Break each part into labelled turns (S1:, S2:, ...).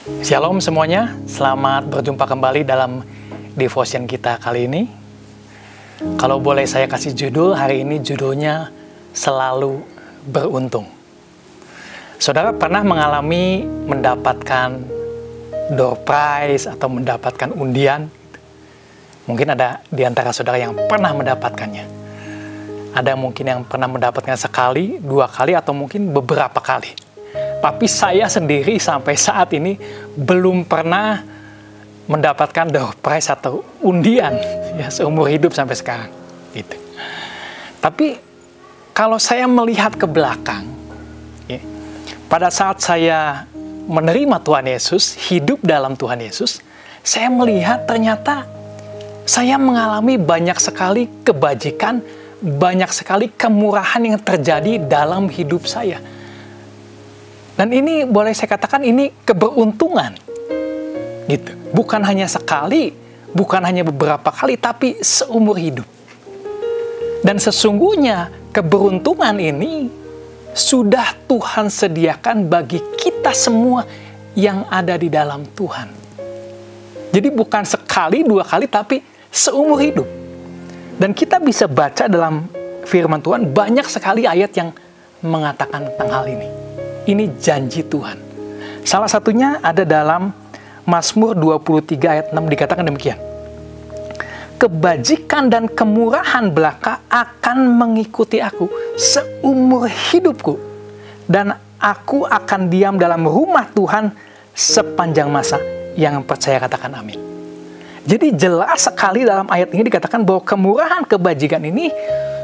S1: Shalom semuanya, selamat berjumpa kembali dalam devotion kita kali ini. Kalau boleh saya kasih judul, hari ini judulnya Selalu Beruntung. Saudara pernah mengalami mendapatkan door prize atau mendapatkan undian? Mungkin ada di antara saudara yang pernah mendapatkannya. Ada mungkin yang pernah mendapatkan sekali, dua kali, atau mungkin beberapa kali. Tapi saya sendiri sampai saat ini belum pernah mendapatkan door prize atau undian ya seumur hidup sampai sekarang. Gitu. Tapi kalau saya melihat ke belakang, ya, pada saat saya menerima Tuhan Yesus, hidup dalam Tuhan Yesus, saya melihat ternyata saya mengalami banyak sekali kebajikan, banyak sekali kemurahan yang terjadi dalam hidup saya. Dan ini boleh saya katakan ini keberuntungan, gitu. Bukan hanya sekali, bukan hanya beberapa kali, tapi seumur hidup. Dan sesungguhnya keberuntungan ini sudah Tuhan sediakan bagi kita semua yang ada di dalam Tuhan. Jadi bukan sekali, dua kali, tapi seumur hidup. Dan kita bisa baca dalam firman Tuhan banyak sekali ayat yang mengatakan tentang hal ini. Ini janji Tuhan. Salah satunya ada dalam Mazmur 23 ayat 6 dikatakan demikian. Kebajikan dan kemurahan belaka akan mengikuti aku seumur hidupku. Dan aku akan diam dalam rumah Tuhan sepanjang masa. Yang percaya katakan amin. Jadi jelas sekali dalam ayat ini dikatakan bahwa kemurahan kebajikan ini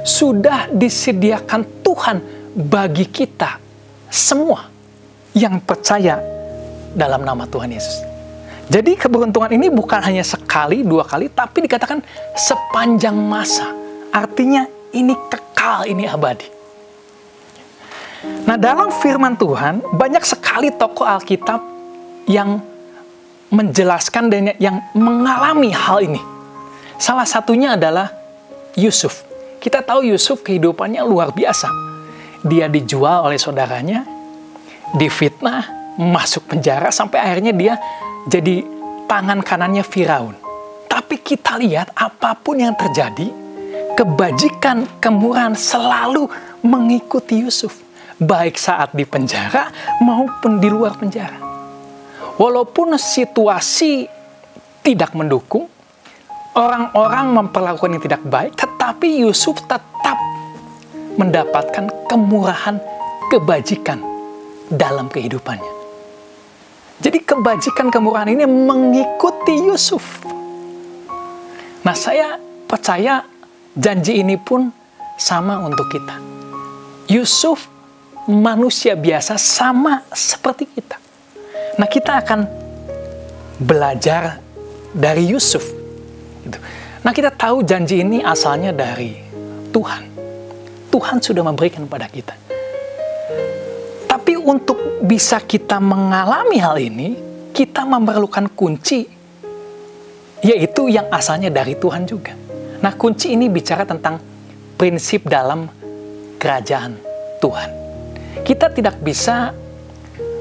S1: sudah disediakan Tuhan bagi kita semua yang percaya dalam nama Tuhan Yesus. Jadi keberuntungan ini bukan hanya sekali, dua kali, tapi dikatakan sepanjang masa. Artinya ini kekal, ini abadi. Nah, dalam firman Tuhan, banyak sekali tokoh Alkitab yang menjelaskan dan yang mengalami hal ini. Salah satunya adalah Yusuf. Kita tahu Yusuf kehidupannya luar biasa. Dia dijual oleh saudaranya, difitnah, masuk penjara, sampai akhirnya dia jadi tangan kanannya Firaun. Tapi kita lihat apapun yang terjadi, kebajikan, kemurahan selalu mengikuti Yusuf. Baik saat di penjara maupun di luar penjara. Walaupun situasi tidak mendukung, orang-orang memperlakukan yang tidak baik, tetapi Yusuf tetap mendapatkan kemurahan, kebajikan dalam kehidupannya. Jadi kebajikan kemurahan ini mengikuti Yusuf. Nah, saya percaya janji ini pun sama untuk kita. Yusuf manusia biasa sama seperti kita. Nah, kita akan belajar dari Yusuf. Nah, kita tahu janji ini asalnya dari Tuhan. Tuhan sudah memberikan kepada kita. Tapi untuk bisa kita mengalami hal ini, kita memerlukan kunci, yaitu yang asalnya dari Tuhan juga. Nah, kunci ini bicara tentang prinsip dalam kerajaan Tuhan. Kita tidak bisa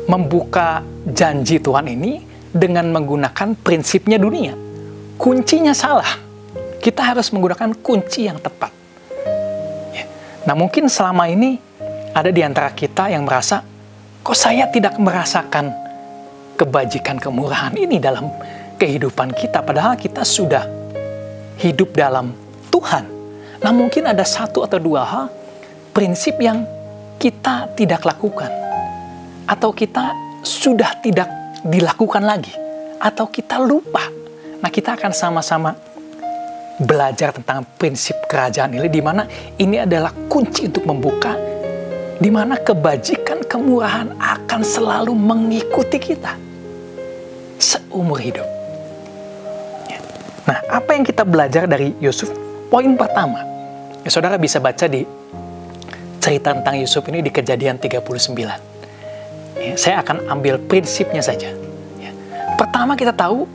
S1: membuka janji Tuhan ini dengan menggunakan prinsipnya dunia. Kuncinya salah. Kita harus menggunakan kunci yang tepat. Nah, mungkin selama ini ada di antara kita yang merasa, kok saya tidak merasakan kebajikan kemurahan ini dalam kehidupan kita, padahal kita sudah hidup dalam Tuhan. Nah, mungkin ada satu atau dua hal, prinsip yang kita tidak lakukan, atau kita sudah tidak dilakukan lagi, atau kita lupa. Nah, kita akan sama-sama belajar tentang prinsip kerajaan ini, di mana ini adalah kunci untuk membuka, di mana kebajikan kemurahan akan selalu mengikuti kita seumur hidup. Nah, apa yang kita belajar dari Yusuf? Poin pertama, ya, saudara bisa baca di cerita tentang Yusuf ini di Kejadian 39. Ya, saya akan ambil prinsipnya saja. Ya. Pertama, kita tahu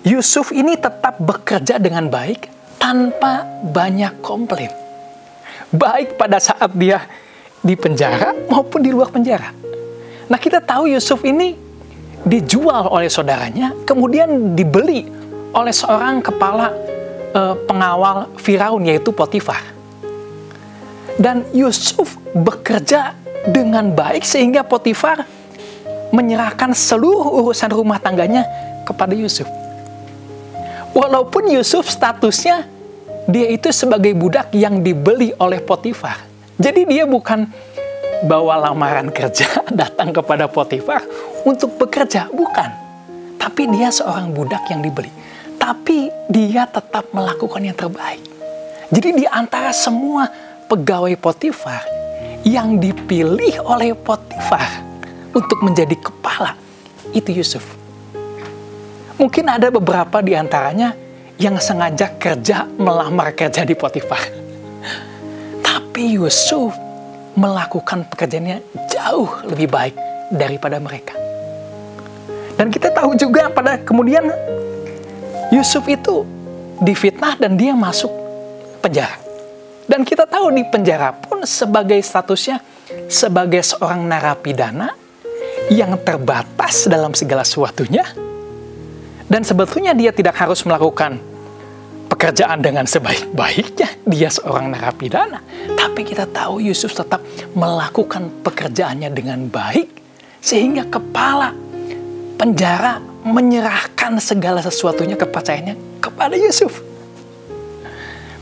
S1: Yusuf ini tetap bekerja dengan baik tanpa banyak komplain. Baik pada saat dia di penjara maupun di luar penjara. Nah, kita tahu Yusuf ini dijual oleh saudaranya, kemudian dibeli oleh seorang kepala pengawal Firaun, yaitu Potifar. Dan Yusuf bekerja dengan baik sehingga Potifar menyerahkan seluruh urusan rumah tangganya kepada Yusuf. Walaupun Yusuf statusnya dia itu sebagai budak yang dibeli oleh Potifar. Jadi dia bukan bawa lamaran kerja datang kepada Potifar untuk bekerja, bukan. Tapi dia seorang budak yang dibeli. Tapi dia tetap melakukan yang terbaik. Jadi di antara semua pegawai Potifar yang dipilih oleh Potifar untuk menjadi kepala, itu Yusuf. Mungkin ada beberapa di antaranya yang sengaja melamar kerja di Potifar. Tapi Yusuf melakukan pekerjaannya jauh lebih baik daripada mereka. Dan kita tahu juga pada kemudian Yusuf itu difitnah dan dia masuk penjara. Dan kita tahu di penjara pun sebagai statusnya sebagai seorang narapidana yang terbatas dalam segala sesuatunya. Dan sebetulnya dia tidak harus melakukan pekerjaan dengan sebaik-baiknya. Dia seorang narapidana. Tapi kita tahu Yusuf tetap melakukan pekerjaannya dengan baik. Sehingga kepala penjara menyerahkan segala sesuatunya, kepercayaannya kepada Yusuf.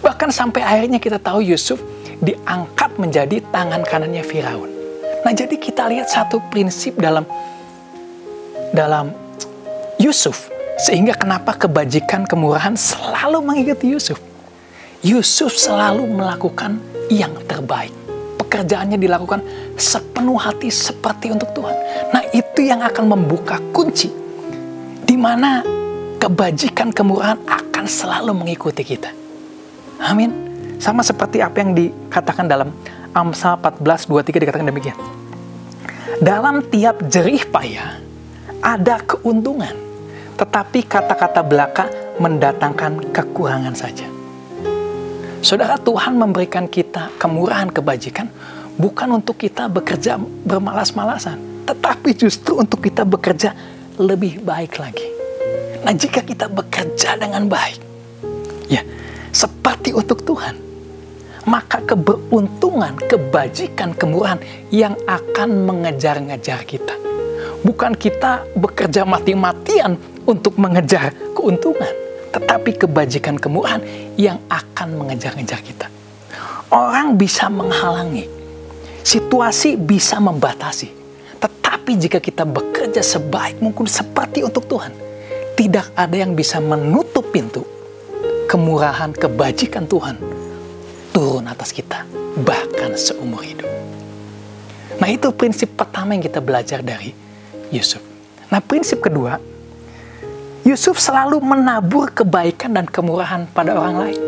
S1: Bahkan sampai akhirnya kita tahu Yusuf diangkat menjadi tangan kanannya Firaun. Nah, jadi kita lihat satu prinsip dalam Yusuf. Sehingga kenapa kebajikan, kemurahan selalu mengikuti Yusuf. Yusuf selalu melakukan yang terbaik. Pekerjaannya dilakukan sepenuh hati seperti untuk Tuhan. Nah, itu yang akan membuka kunci di mana kebajikan, kemurahan akan selalu mengikuti kita. Amin. Sama seperti apa yang dikatakan dalam Amsal 14:23 dikatakan demikian. Dalam tiap jerih payah ada keuntungan, tetapi kata-kata belaka mendatangkan kekurangan saja. Saudara, Tuhan memberikan kita kemurahan, kebajikan bukan untuk kita bekerja bermalas-malasan, tetapi justru untuk kita bekerja lebih baik lagi. Nah, jika kita bekerja dengan baik, ya, seperti untuk Tuhan, maka keberuntungan, kebajikan, kemurahan yang akan mengejar-ngejar kita. Bukan kita bekerja mati-matian untuk mengejar keuntungan, tetapi kebajikan, kemurahan yang akan mengejar-ngejar kita. Orang bisa menghalangi, situasi bisa membatasi, tetapi jika kita bekerja sebaik mungkin seperti untuk Tuhan, tidak ada yang bisa menutup pintu kemurahan, kebajikan Tuhan turun atas kita, bahkan seumur hidup. Nah, itu prinsip pertama yang kita belajar dari Yusuf. Nah, prinsip kedua, Yusuf selalu menabur kebaikan dan kemurahan pada orang lain.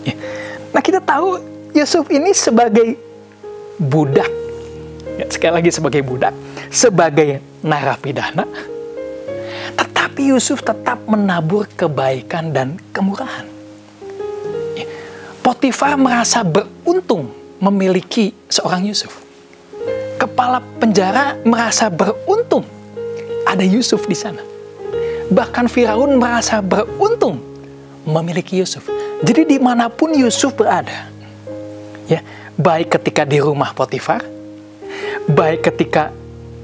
S1: Ya. Nah, kita tahu Yusuf ini sebagai budak, ya, sekali lagi sebagai budak, sebagai narapidana, tetapi Yusuf tetap menabur kebaikan dan kemurahan. Ya. Potifar merasa beruntung memiliki seorang Yusuf. Kepala penjara merasa beruntung ada Yusuf di sana. Bahkan Firaun merasa beruntung memiliki Yusuf. Jadi dimanapun Yusuf berada, ya, baik ketika di rumah Potifar, baik ketika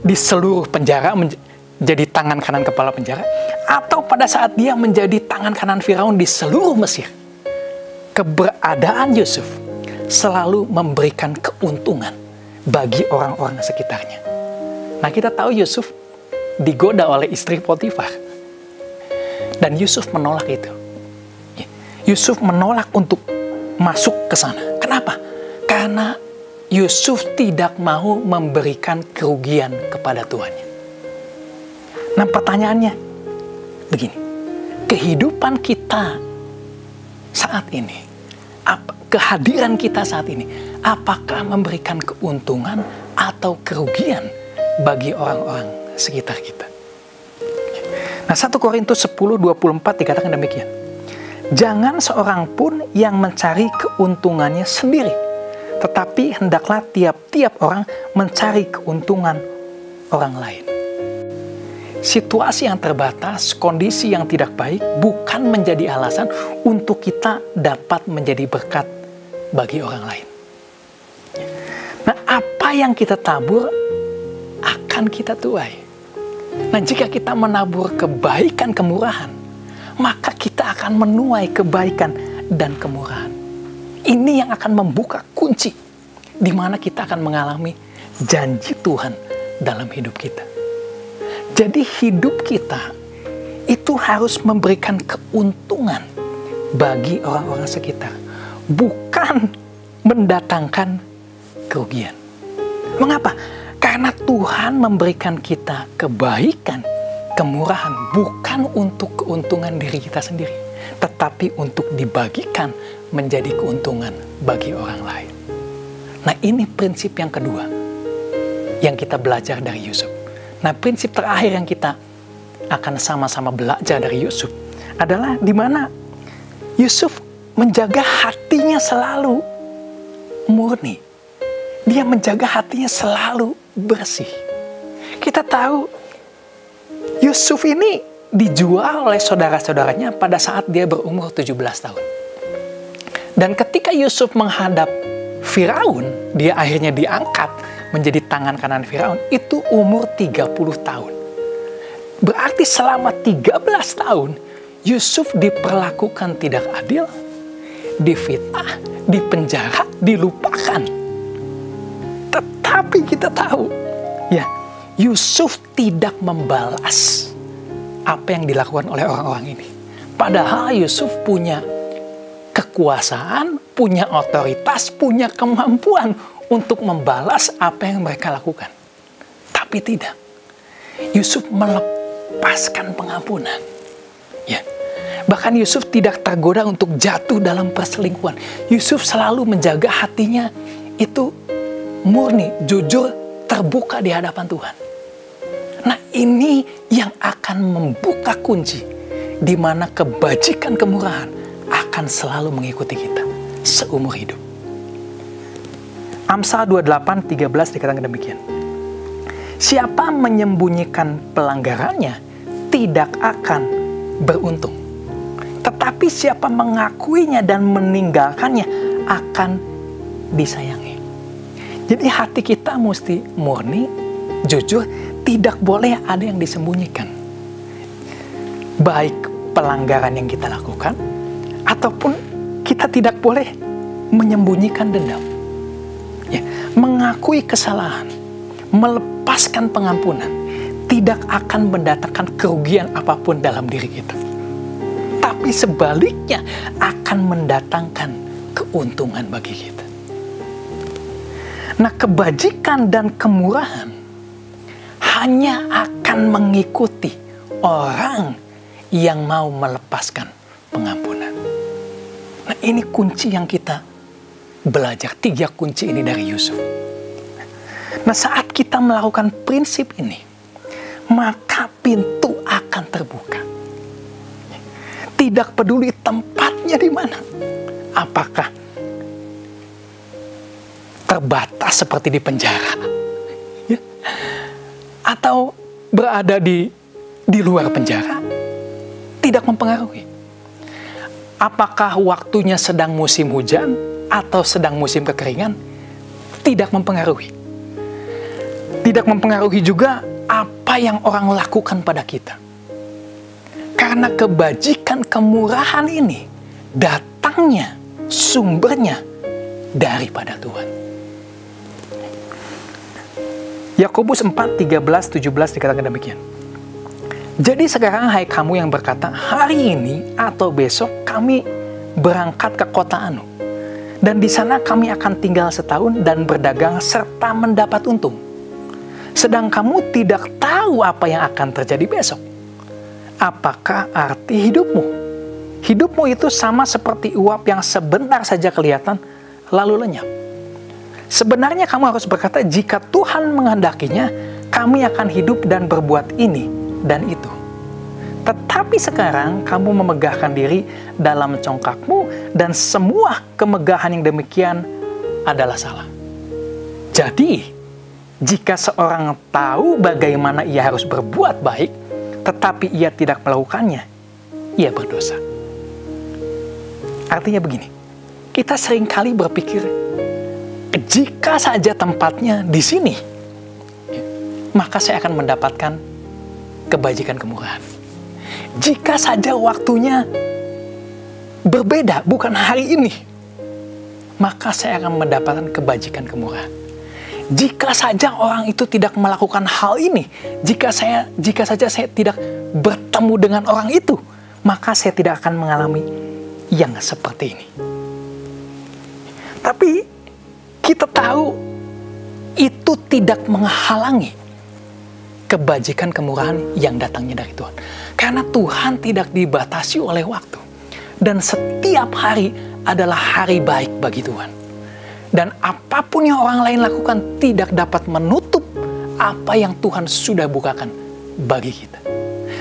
S1: di seluruh penjara menjadi tangan kanan kepala penjara, atau pada saat dia menjadi tangan kanan Firaun di seluruh Mesir, keberadaan Yusuf selalu memberikan keuntungan bagi orang-orang sekitarnya. Nah, kita tahu Yusuf digoda oleh istri Potifar. Dan Yusuf menolak itu. Yusuf menolak untuk masuk ke sana. Kenapa? Karena Yusuf tidak mau memberikan kerugian kepada tuannya. Nah, pertanyaannya begini. Kehidupan kita saat ini, kehadiran kita saat ini, apakah memberikan keuntungan atau kerugian bagi orang-orang sekitar kita? Nah, 1 Korintus 10:24 dikatakan demikian. Jangan seorang pun yang mencari keuntungannya sendiri, tetapi hendaklah tiap-tiap orang mencari keuntungan orang lain. situasi yang terbatas, kondisi yang tidak baik, bukan menjadi alasan untuk kita dapat menjadi berkat bagi orang lain. Nah, apa yang kita tabur akan kita tuai. Nah, jika kita menabur kebaikan, kemurahan, maka kita akan menuai kebaikan dan kemurahan. Ini yang akan membuka kunci di mana kita akan mengalami janji Tuhan dalam hidup kita. Jadi hidup kita itu harus memberikan keuntungan bagi orang-orang sekitar, bukan mendatangkan kerugian. Mengapa? Karena Tuhan memberikan kita kebaikan, kemurahan, bukan untuk keuntungan diri kita sendiri, tetapi untuk dibagikan menjadi keuntungan bagi orang lain. Nah, ini prinsip yang kedua yang kita belajar dari Yusuf. Nah, prinsip terakhir yang kita akan sama-sama belajar dari Yusuf adalah di mana Yusuf menjaga hatinya selalu murni. Dia menjaga hatinya selalu bersih. Kita tahu Yusuf ini dijual oleh saudara-saudaranya pada saat dia berumur 17 tahun. Dan ketika Yusuf menghadap Firaun, dia akhirnya diangkat menjadi tangan kanan Firaun, itu umur 30 tahun. Berarti selama 13 tahun, Yusuf diperlakukan tidak adil, difitnah, dipenjara, dilupakan. Tetapi kita tahu, ya, Yusuf tidak membalas apa yang dilakukan oleh orang-orang ini. Padahal Yusuf punya kekuasaan, punya otoritas, punya kemampuan untuk membalas apa yang mereka lakukan. Tapi tidak. Yusuf melepaskan pengampunan. Ya. Bahkan Yusuf tidak tergoda untuk jatuh dalam perselingkuhan. Yusuf selalu menjaga hatinya itu murni, jujur, terbuka di hadapan Tuhan. Nah, ini yang akan membuka kunci di mana kebajikan, kemurahan akan selalu mengikuti kita seumur hidup. Amsal 28:13 dikatakan demikian. Siapa menyembunyikan pelanggarannya tidak akan beruntung. Tetapi siapa mengakuinya dan meninggalkannya akan disayangi. Jadi hati kita mesti murni, jujur, tidak boleh ada yang disembunyikan. Baik pelanggaran yang kita lakukan, ataupun kita tidak boleh menyembunyikan dendam. Ya, mengakui kesalahan, melepaskan pengampunan, tidak akan mendatangkan kerugian apapun dalam diri kita. Tapi sebaliknya akan mendatangkan keuntungan bagi kita. Nah, kebajikan dan kemurahan hanya akan mengikuti orang yang mau melepaskan pengampunan. Nah, ini kunci yang kita belajar, 3 kunci ini dari Yusuf. Nah, saat kita melakukan prinsip ini, maka pintu akan terbuka. Tidak peduli tempatnya di mana. Apakah terbatas seperti di penjara, ya? Atau berada di luar penjara, tidak mempengaruhi. Apakah waktunya sedang musim hujan atau sedang musim kekeringan, tidak mempengaruhi. Tidak mempengaruhi juga apa yang orang lakukan pada kita. Karena kebajikan, kemurahan ini datangnya, sumbernya daripada Tuhan. Yakobus 4:13-17 dikatakan demikian. Jadi sekarang hai kamu yang berkata, hari ini atau besok kami berangkat ke kota Anu. Dan di sana kami akan tinggal setahun dan berdagang serta mendapat untung. Sedang kamu tidak tahu apa yang akan terjadi besok. Apakah arti hidupmu? Hidupmu itu sama seperti uap yang sebentar saja kelihatan, lalu lenyap. Sebenarnya kamu harus berkata, jika Tuhan menghendakinya, kami akan hidup dan berbuat ini dan itu. Tetapi sekarang kamu memegahkan diri dalam congkakmu, dan semua kemegahan yang demikian adalah salah. Jadi, jika seorang tahu bagaimana ia harus berbuat baik, tetapi ia tidak melakukannya, ia berdosa. Artinya begini, kita seringkali berpikir, jika saja tempatnya di sini, maka saya akan mendapatkan kebajikan kemurahan. Jika saja waktunya berbeda, bukan hari ini, maka saya akan mendapatkan kebajikan kemurahan. Jika saja orang itu tidak melakukan hal ini, jika saja saya tidak bertemu dengan orang itu, maka saya tidak akan mengalami yang seperti ini. Tapi kita tahu itu tidak menghalangi kebajikan kemurahan yang datangnya dari Tuhan. Karena Tuhan tidak dibatasi oleh waktu. Dan setiap hari adalah hari baik bagi Tuhan. Dan apapun yang orang lain lakukan tidak dapat menutup apa yang Tuhan sudah bukakan bagi kita.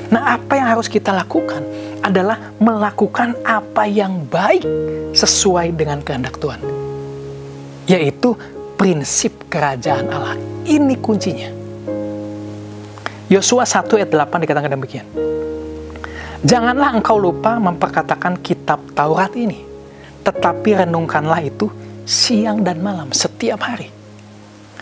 S1: Nah, apa yang harus kita lakukan adalah melakukan apa yang baik sesuai dengan kehendak Tuhan. Yaitu prinsip kerajaan Allah. Ini kuncinya. Yosua 1 ayat 8 dikatakan demikian. Janganlah engkau lupa memperkatakan kitab Taurat ini, tetapi renungkanlah itu siang dan malam setiap hari,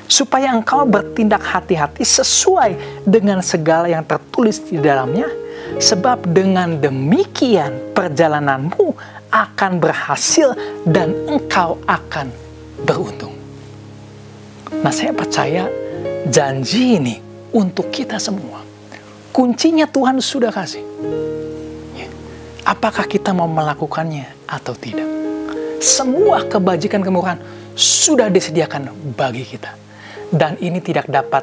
S1: supaya engkau bertindak hati-hati sesuai dengan segala yang tertulis di dalamnya, sebab dengan demikian perjalananmu akan berhasil dan engkau akan beruntung. Nah, saya percaya janji ini untuk kita semua. Kuncinya Tuhan sudah kasih. Apakah kita mau melakukannya atau tidak? Semua kebajikan kemurahan sudah disediakan bagi kita. Dan ini tidak dapat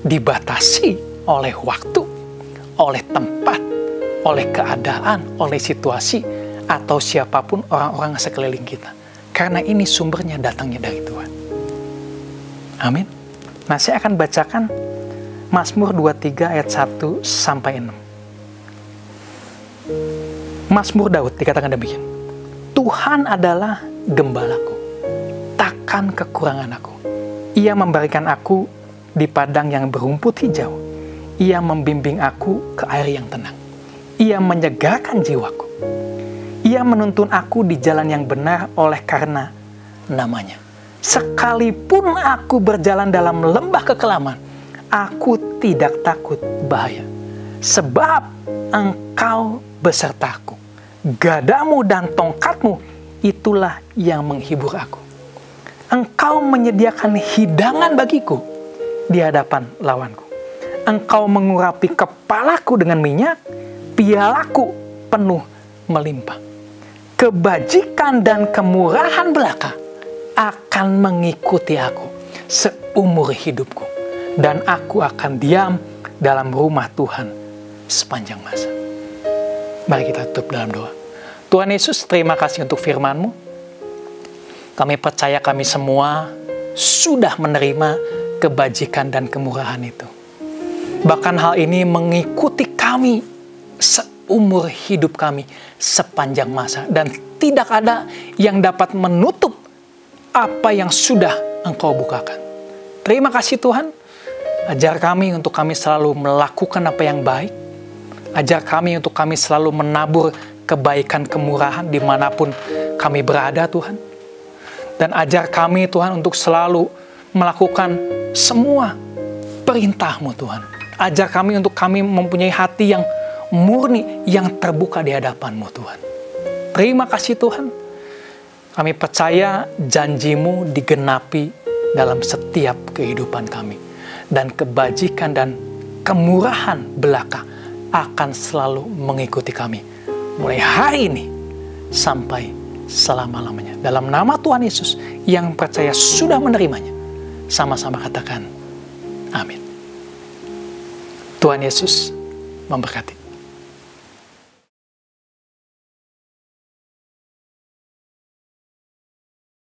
S1: dibatasi oleh waktu, oleh tempat, oleh keadaan, oleh situasi, atau siapapun orang-orang sekeliling kita. Karena ini sumbernya datangnya dari Tuhan. Amin. Nah, saya akan bacakan Mazmur 23 ayat 1 sampai 6. Mazmur Daud dikatakan demikian. Tuhan adalah gembalaku, takkan kekurangan aku. Ia memberikan aku di padang yang berumput hijau. Ia membimbing aku ke air yang tenang. Ia menyegarkan jiwaku. Ia menuntun aku di jalan yang benar oleh karena namanya. Sekalipun aku berjalan dalam lembah kekelaman, aku tidak takut bahaya. Sebab engkau besertaku. Gadamu dan tongkatmu, itulah yang menghibur aku. Engkau menyediakan hidangan bagiku di hadapan lawanku. Engkau mengurapi kepalaku dengan minyak, pialaku penuh melimpah. Kebajikan dan kemurahan belaka akan mengikuti aku seumur hidupku. Dan aku akan diam dalam rumah Tuhan sepanjang masa. Mari kita tutup dalam doa. Tuhan Yesus, terima kasih untuk firman-Mu. Kami percaya kami semua sudah menerima kebajikan dan kemurahan itu. Bahkan hal ini mengikuti kami seumur hidup kami sepanjang masa. Dan tidak ada yang dapat menutup apa yang sudah Engkau bukakan. Terima kasih Tuhan. Ajar kami untuk kami selalu melakukan apa yang baik. Ajar kami untuk kami selalu menabur kebaikan kemurahan dimanapun kami berada Tuhan. Dan ajar kami Tuhan untuk selalu melakukan semua perintah-Mu Tuhan. Ajar kami untuk kami mempunyai hati yang murni, yang terbuka di hadapan-Mu Tuhan. Terima kasih Tuhan. Kami percaya janji-Mu digenapi dalam setiap kehidupan kami. Dan kebajikan dan kemurahan belaka akan selalu mengikuti kami. Mulai hari ini sampai selama-lamanya. Dalam nama Tuhan Yesus yang percaya sudah menerimanya. Sama-sama katakan, amin. Tuhan Yesus memberkati.